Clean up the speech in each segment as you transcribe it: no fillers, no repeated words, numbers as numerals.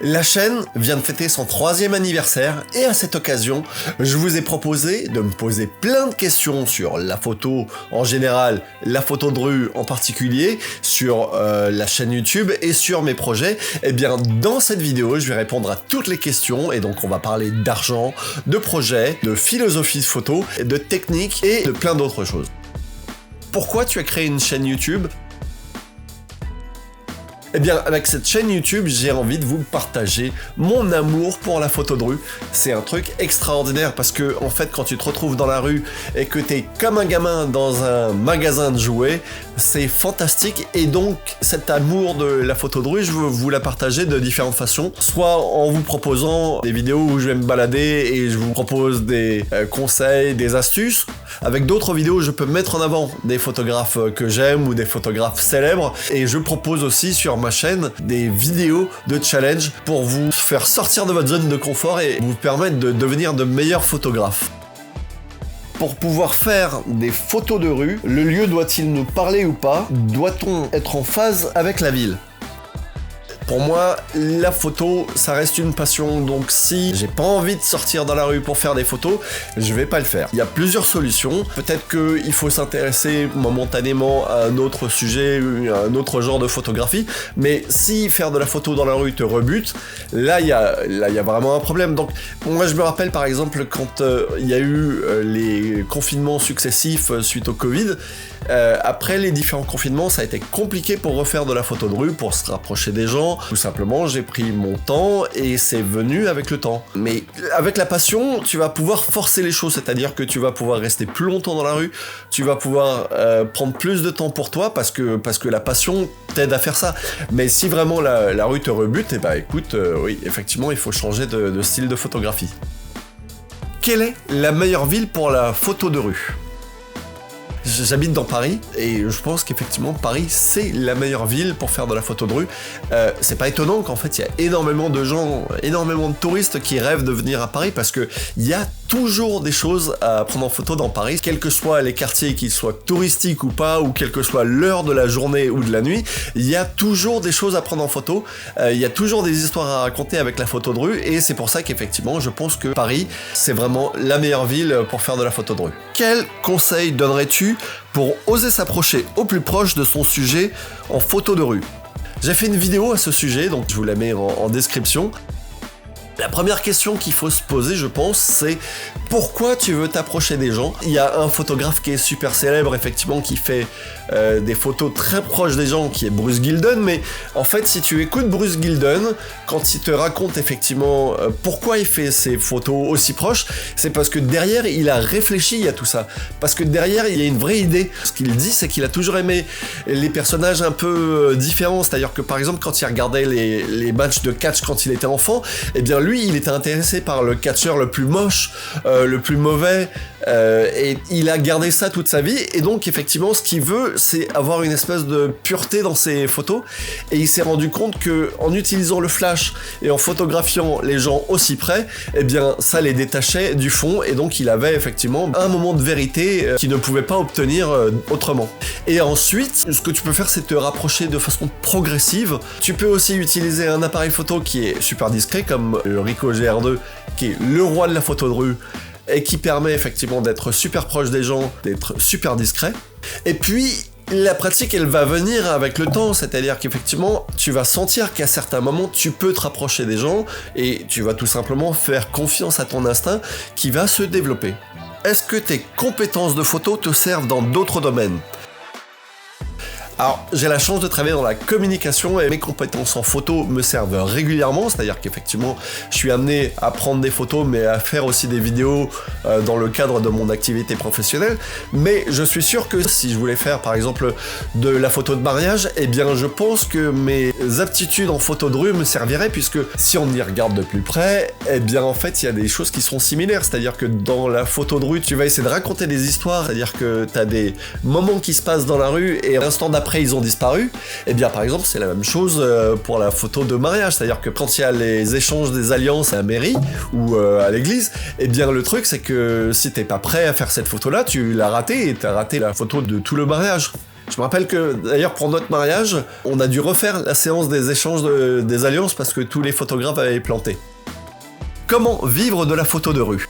La chaîne vient de fêter son 3e anniversaire et à cette occasion, je vous ai proposé de me poser plein de questions sur la photo en général, la photo de rue en particulier, sur la chaîne YouTube et sur mes projets. Et bien dans cette vidéo, je vais répondre à toutes les questions et donc on va parler d'argent, de projets, de philosophie de photo, de technique et de plein d'autres choses. Pourquoi tu as créé une chaîne YouTube ? Eh bien, avec cette chaîne YouTube, j'ai envie de vous partager mon amour pour la photo de rue. C'est un truc extraordinaire parce que, en fait, quand tu te retrouves dans la rue et que t'es comme un gamin dans un magasin de jouets, c'est fantastique. Et donc, cet amour de la photo de rue, je veux vous la partager de différentes façons. Soit en vous proposant des vidéos où je vais me balader et je vous propose des conseils, des astuces. Avec d'autres vidéos, je peux mettre en avant des photographes que j'aime ou des photographes célèbres. Et je propose aussi sur ma chaîne des vidéos de challenge pour vous faire sortir de votre zone de confort et vous permettre de devenir de meilleurs photographes. Pour pouvoir faire des photos de rue, le lieu doit-il nous parler ou pas ? Doit-on être en phase avec la ville ? Pour moi, la photo, ça reste une passion, donc si j'ai pas envie de sortir dans la rue pour faire des photos, je vais pas le faire. Il y a plusieurs solutions. Peut-être qu'il faut s'intéresser momentanément à un autre sujet, à un autre genre de photographie, mais si faire de la photo dans la rue te rebute, là il y a vraiment un problème. Donc moi je me rappelle par exemple quand il y a eu les confinements successifs suite au Covid, après les différents confinements, ça a été compliqué pour refaire de la photo de rue, pour se rapprocher des gens. Tout simplement, j'ai pris mon temps et c'est venu avec le temps. Mais avec la passion, tu vas pouvoir forcer les choses, c'est-à-dire que tu vas pouvoir rester plus longtemps dans la rue, tu vas pouvoir prendre plus de temps pour toi parce que la passion t'aide à faire ça. Mais si vraiment la rue te rebute, eh ben écoute, oui, effectivement, il faut changer de style de photographie. Quelle est la meilleure ville pour la photo de rue ? J'habite dans Paris et je pense qu'effectivement Paris c'est la meilleure ville pour faire de la photo de rue. C'est pas étonnant qu'en fait il y a énormément de gens, énormément de touristes qui rêvent de venir à Paris parce que il y a toujours des choses à prendre en photo dans Paris, quels que soient les quartiers, qu'ils soient touristiques ou pas, ou quelle que soit l'heure de la journée ou de la nuit, il y a toujours des choses à prendre en photo, il y a toujours des histoires à raconter avec la photo de rue et c'est pour ça qu'effectivement je pense que Paris c'est vraiment la meilleure ville pour faire de la photo de rue. Quel conseil donnerais-tu pour oser s'approcher au plus proche de son sujet en photo de rue ? J'ai fait une vidéo à ce sujet, donc je vous la mets en description. La première question qu'il faut se poser, je pense, c'est pourquoi tu veux t'approcher des gens ? Il y a un photographe qui est super célèbre, effectivement, qui fait des photos très proches des gens, qui est Bruce Gilden, mais en fait, si tu écoutes Bruce Gilden, quand il te raconte effectivement pourquoi il fait ces photos aussi proches, c'est parce que derrière, il a réfléchi à tout ça. Parce que derrière, il y a une vraie idée. Ce qu'il dit, c'est qu'il a toujours aimé les personnages un peu différents, c'est-à-dire que par exemple, quand il regardait les matchs de catch quand il était enfant, eh bien lui, il était intéressé par le catcheur le plus moche, le plus mauvais, et il a gardé ça toute sa vie, et donc effectivement, ce qu'il veut, c'est avoir une espèce de pureté dans ses photos, et il s'est rendu compte que en utilisant le flash et en photographiant les gens aussi près, eh bien, ça les détachait du fond, et donc il avait effectivement un moment de vérité qu'il ne pouvait pas obtenir autrement. Et ensuite, ce que tu peux faire, c'est te rapprocher de façon progressive. Tu peux aussi utiliser un appareil photo qui est super discret, comme le Ricoh GR2, qui est le roi de la photo de rue, et qui permet effectivement d'être super proche des gens, d'être super discret. Et puis, la pratique, elle va venir avec le temps, c'est-à-dire qu'effectivement, tu vas sentir qu'à certains moments, tu peux te rapprocher des gens, et tu vas tout simplement faire confiance à ton instinct qui va se développer. Est-ce que tes compétences de photo te servent dans d'autres domaines ? Alors, j'ai la chance de travailler dans la communication et mes compétences en photo me servent régulièrement, c'est-à-dire qu'effectivement, je suis amené à prendre des photos, mais à faire aussi des vidéos dans le cadre de mon activité professionnelle. Mais je suis sûr que si je voulais faire, par exemple, de la photo de mariage, eh bien, je pense que mes aptitudes en photo de rue me serviraient, puisque si on y regarde de plus près, eh bien, en fait, il y a des choses qui seront similaires, c'est-à-dire que dans la photo de rue, tu vas essayer de raconter des histoires, c'est-à-dire que tu as des moments qui se passent dans la rue et à l'instant d'après, ils ont disparu, et bien par exemple c'est la même chose pour la photo de mariage, c'est-à-dire que quand il y a les échanges des alliances à la mairie ou à l'église, et bien le truc c'est que si t'es pas prêt à faire cette photo-là, tu l'as raté et t'as raté la photo de tout le mariage. Je me rappelle que, d'ailleurs, pour notre mariage, on a dû refaire la séance des échanges des alliances parce que tous les photographes avaient planté. Comment vivre de la photo de rue ?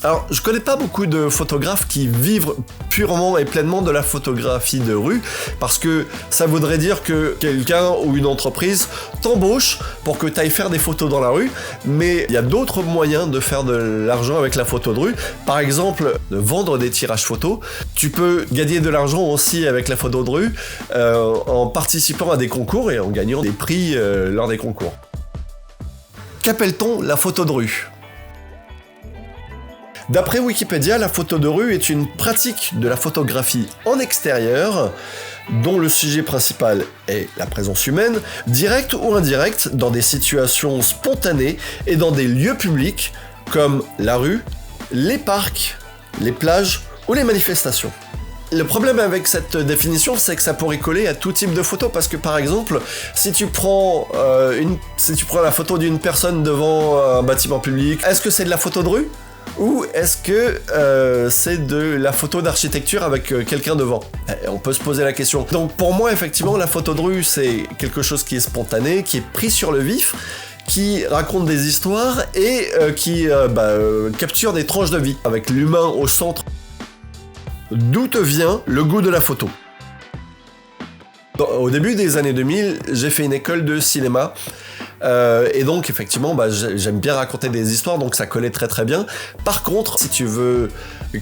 Alors, je connais pas beaucoup de photographes qui vivent purement et pleinement de la photographie de rue, parce que ça voudrait dire que quelqu'un ou une entreprise t'embauche pour que tu ailles faire des photos dans la rue, mais il y a d'autres moyens de faire de l'argent avec la photo de rue. Par exemple, de vendre des tirages photos. Tu peux gagner de l'argent aussi avec la photo de rue en participant à des concours et en gagnant des prix lors des concours. Qu'appelle-t-on la photo de rue ? D'après Wikipédia, la photo de rue est une pratique de la photographie en extérieur, dont le sujet principal est la présence humaine, directe ou indirecte, dans des situations spontanées et dans des lieux publics comme la rue, les parcs, les plages ou les manifestations. Le problème avec cette définition, c'est que ça pourrait coller à tout type de photo, parce que par exemple, si tu prends la photo d'une personne devant un bâtiment public, est-ce que c'est de la photo de rue ? Ou est-ce que c'est de la photo d'architecture avec quelqu'un devant ? On peut se poser la question. Donc pour moi, effectivement, la photo de rue, c'est quelque chose qui est spontané, qui est pris sur le vif, qui raconte des histoires et qui capture des tranches de vie, avec l'humain au centre. D'où te vient le goût de la photo ? Au début des années 2000, j'ai fait une école de cinéma. Et donc effectivement j'aime bien raconter des histoires, donc ça collait très très bien. Par contre, si tu veux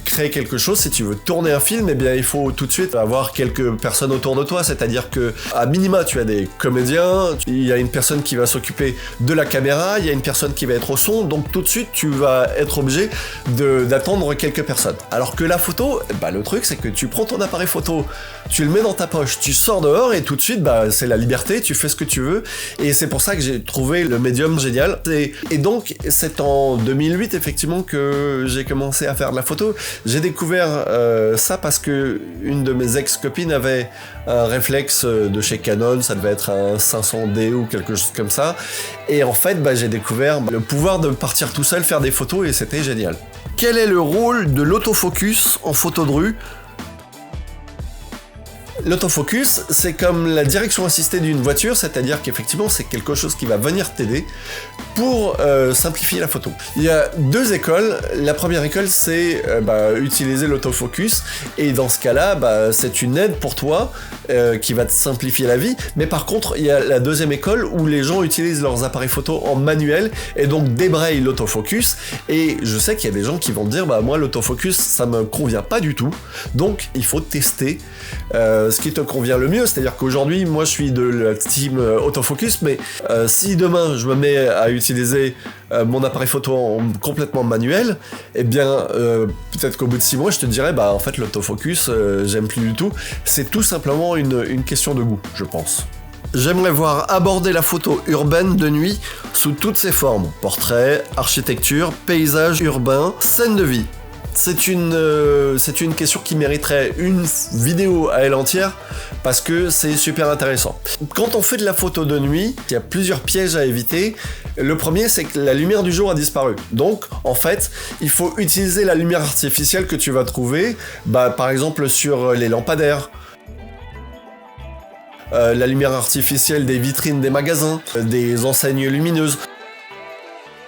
créer quelque chose, si tu veux tourner un film, eh bien il faut tout de suite avoir quelques personnes autour de toi, c'est-à-dire que à minima tu as des comédiens, il y a une personne qui va s'occuper de la caméra, il y a une personne qui va être au son, donc tout de suite tu vas être obligé d'attendre quelques personnes. Alors que la photo, le truc c'est que tu prends ton appareil photo, tu le mets dans ta poche, tu sors dehors et tout de suite c'est la liberté, tu fais ce que tu veux, et c'est pour ça que j'ai trouvé le médium génial. Et donc c'est en 2008 effectivement que j'ai commencé à faire de la photo. J'ai découvert ça parce que une de mes ex-copines avait un réflexe de chez Canon, ça devait être un 500D ou quelque chose comme ça, et en fait j'ai découvert le pouvoir de partir tout seul faire des photos et c'était génial. Quel est le rôle de l'autofocus en photo de rue ? L'autofocus, c'est comme la direction assistée d'une voiture, c'est-à-dire qu'effectivement c'est quelque chose qui va venir t'aider pour simplifier la photo. Il y a deux écoles. La première école, c'est utiliser l'autofocus, et dans ce cas-là, c'est une aide pour toi qui va te simplifier la vie. Mais par contre, il y a la deuxième école où les gens utilisent leurs appareils photo en manuel et donc débrayent l'autofocus. Et je sais qu'il y a des gens qui vont te dire, moi l'autofocus ça me convient pas du tout. Donc il faut tester ce qui te convient le mieux. C'est-à-dire qu'aujourd'hui, moi je suis de la team autofocus, mais si demain je me mets à utiliser mon appareil photo complètement manuel, eh bien peut-être qu'au bout de 6 mois je te dirais en fait l'autofocus j'aime plus du tout. C'est tout simplement une question de goût, je pense. J'aimerais voir aborder la photo urbaine de nuit sous toutes ses formes: portrait, architecture, paysage urbain, scène de vie. C'est une question qui mériterait une vidéo à elle entière parce que c'est super intéressant. Quand on fait de la photo de nuit, il y a plusieurs pièges à éviter. Le premier, c'est que la lumière du jour a disparu. Donc, en fait, il faut utiliser la lumière artificielle que tu vas trouver, par exemple sur les lampadaires, la lumière artificielle des vitrines des magasins, des enseignes lumineuses.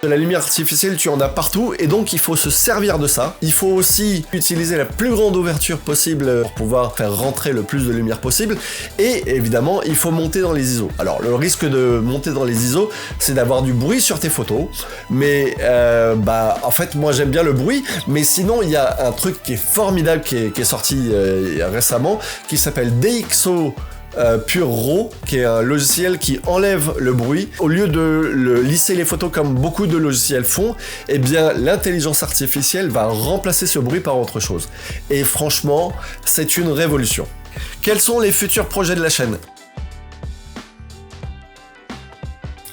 La lumière artificielle, tu en as partout, et donc il faut se servir de ça. Il faut aussi utiliser la plus grande ouverture possible pour pouvoir faire rentrer le plus de lumière possible, et évidemment il faut monter dans les ISO. Alors le risque de monter dans les ISO, c'est d'avoir du bruit sur tes photos, mais en fait moi j'aime bien le bruit, mais sinon il y a un truc qui est formidable qui est sorti récemment, qui s'appelle DxO Pure Raw, qui est un logiciel qui enlève le bruit. Au lieu de lisser les photos comme beaucoup de logiciels font, eh bien l'intelligence artificielle va remplacer ce bruit par autre chose. Et franchement, c'est une révolution. Quels sont les futurs projets de la chaîne ?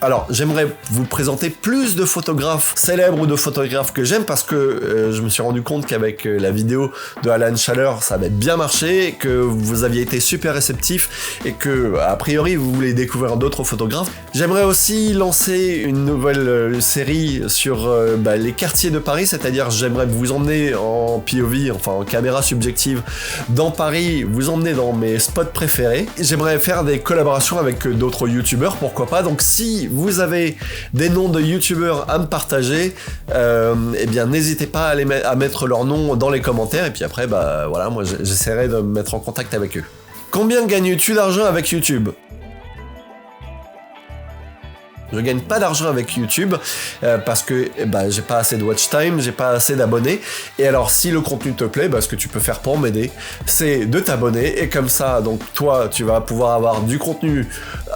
Alors, j'aimerais vous présenter plus de photographes célèbres ou de photographes que j'aime parce que je me suis rendu compte qu'avec la vidéo de Alan Schaller, ça avait bien marché, que vous aviez été super réceptifs et que, a priori, vous voulez découvrir d'autres photographes. J'aimerais aussi lancer une nouvelle série sur les quartiers de Paris, c'est-à-dire j'aimerais vous emmener en POV, enfin en caméra subjective, dans Paris, vous emmener dans mes spots préférés. J'aimerais faire des collaborations avec d'autres youtubeurs, pourquoi pas. Donc si vous avez des noms de youtubeurs à me partager, eh bien n'hésitez pas à mettre leur nom dans les commentaires et puis après voilà, moi j'essaierai de me mettre en contact avec eux. Combien gagnes-tu d'argent avec YouTube ? Je gagne pas d'argent avec YouTube parce que j'ai pas assez de watch time, j'ai pas assez d'abonnés. Et alors si le contenu te plaît, ce que tu peux faire pour m'aider, c'est de t'abonner et comme ça, donc toi, tu vas pouvoir avoir du contenu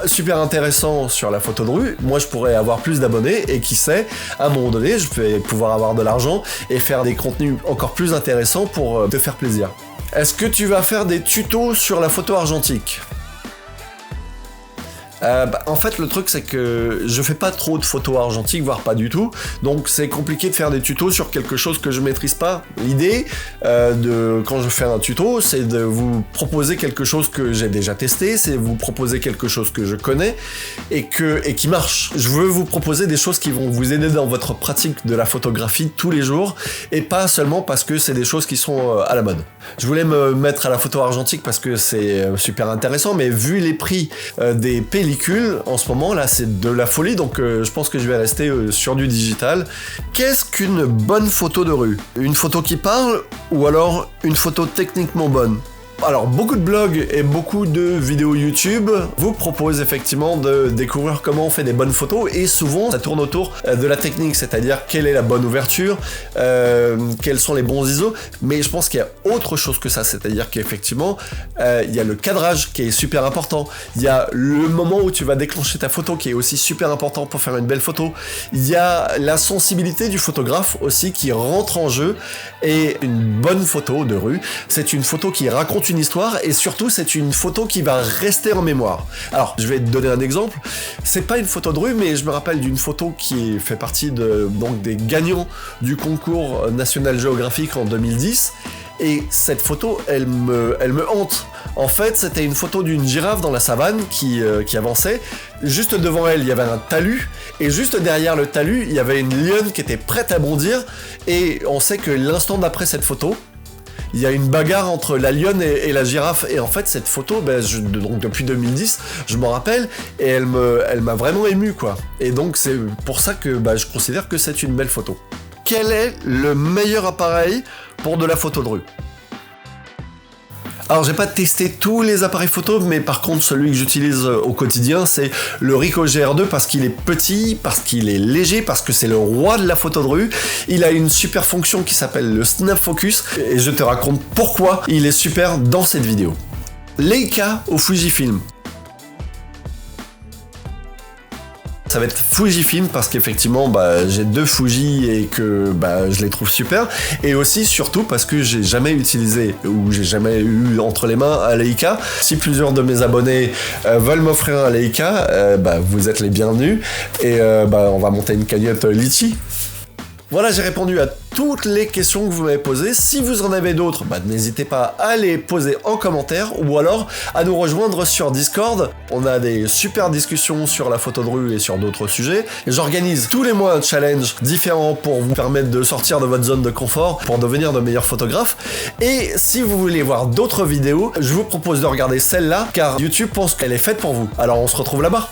super intéressant sur la photo de rue. Moi, je pourrais avoir plus d'abonnés et qui sait, à un moment donné, je vais pouvoir avoir de l'argent et faire des contenus encore plus intéressants pour te faire plaisir. Est-ce que tu vas faire des tutos sur la photo argentique ? En fait, le truc, c'est que je fais pas trop de photos argentiques, voire pas du tout, donc c'est compliqué de faire des tutos sur quelque chose que je maîtrise pas. L'idée quand je fais un tuto, c'est de vous proposer quelque chose que j'ai déjà testé, c'est vous proposer quelque chose que je connais et qui marche. Je veux vous proposer des choses qui vont vous aider dans votre pratique de la photographie tous les jours et pas seulement parce que c'est des choses qui sont à la mode. Je voulais me mettre à la photo argentique parce que c'est super intéressant, mais vu les prix des pellicules en ce moment là, c'est de la folie, donc je pense que je vais rester sur du digital. Qu'est-ce qu'une bonne photo de rue ? Une photo qui parle ou alors une photo techniquement bonne ? Alors, beaucoup de blogs et beaucoup de vidéos YouTube vous proposent effectivement de découvrir comment on fait des bonnes photos et souvent ça tourne autour de la technique, c'est-à-dire quelle est la bonne ouverture, quels sont les bons ISO, mais je pense qu'il y a autre chose que ça, c'est-à-dire qu'effectivement il y a le cadrage qui est super important, il y a le moment où tu vas déclencher ta photo qui est aussi super important pour faire une belle photo, il y a la sensibilité du photographe aussi qui rentre en jeu et une bonne photo de rue, c'est une photo qui raconte une histoire et surtout c'est une photo qui va rester en mémoire. Alors je vais te donner un exemple, c'est pas une photo de rue mais je me rappelle d'une photo qui fait partie des gagnants du concours National Geographic en 2010 et cette photo elle me hante. En fait c'était une photo d'une girafe dans la savane qui avançait, juste devant elle il y avait un talus et juste derrière le talus il y avait une lionne qui était prête à bondir et on sait que l'instant d'après cette photo il y a une bagarre entre la lionne et la girafe et en fait cette photo donc depuis 2010 je m'en rappelle et elle m'a vraiment ému quoi et donc c'est pour ça que je considère que c'est une belle photo. Quel est le meilleur appareil pour de la photo de rue ? Alors j'ai pas testé tous les appareils photo, mais par contre celui que j'utilise au quotidien c'est le Ricoh GR2 parce qu'il est petit, parce qu'il est léger, parce que c'est le roi de la photo de rue. Il a une super fonction qui s'appelle le Snap Focus et je te raconte pourquoi il est super dans cette vidéo. Leica ou Fujifilm ? Ça va être Fujifilm parce qu'effectivement j'ai deux Fuji et que je les trouve super et aussi surtout parce que j'ai jamais utilisé ou j'ai jamais eu entre les mains un Leica. Si plusieurs de mes abonnés veulent m'offrir un Leica, vous êtes les bienvenus et on va monter une cagnotte Litchi. Voilà, j'ai répondu à toutes les questions que vous m'avez posées. Si vous en avez d'autres, n'hésitez pas à les poser en commentaire ou alors à nous rejoindre sur Discord. On a des super discussions sur la photo de rue et sur d'autres sujets. J'organise tous les mois un challenge différent pour vous permettre de sortir de votre zone de confort pour devenir de meilleurs photographes. Et si vous voulez voir d'autres vidéos, je vous propose de regarder celle-là car YouTube pense qu'elle est faite pour vous. Alors on se retrouve là-bas.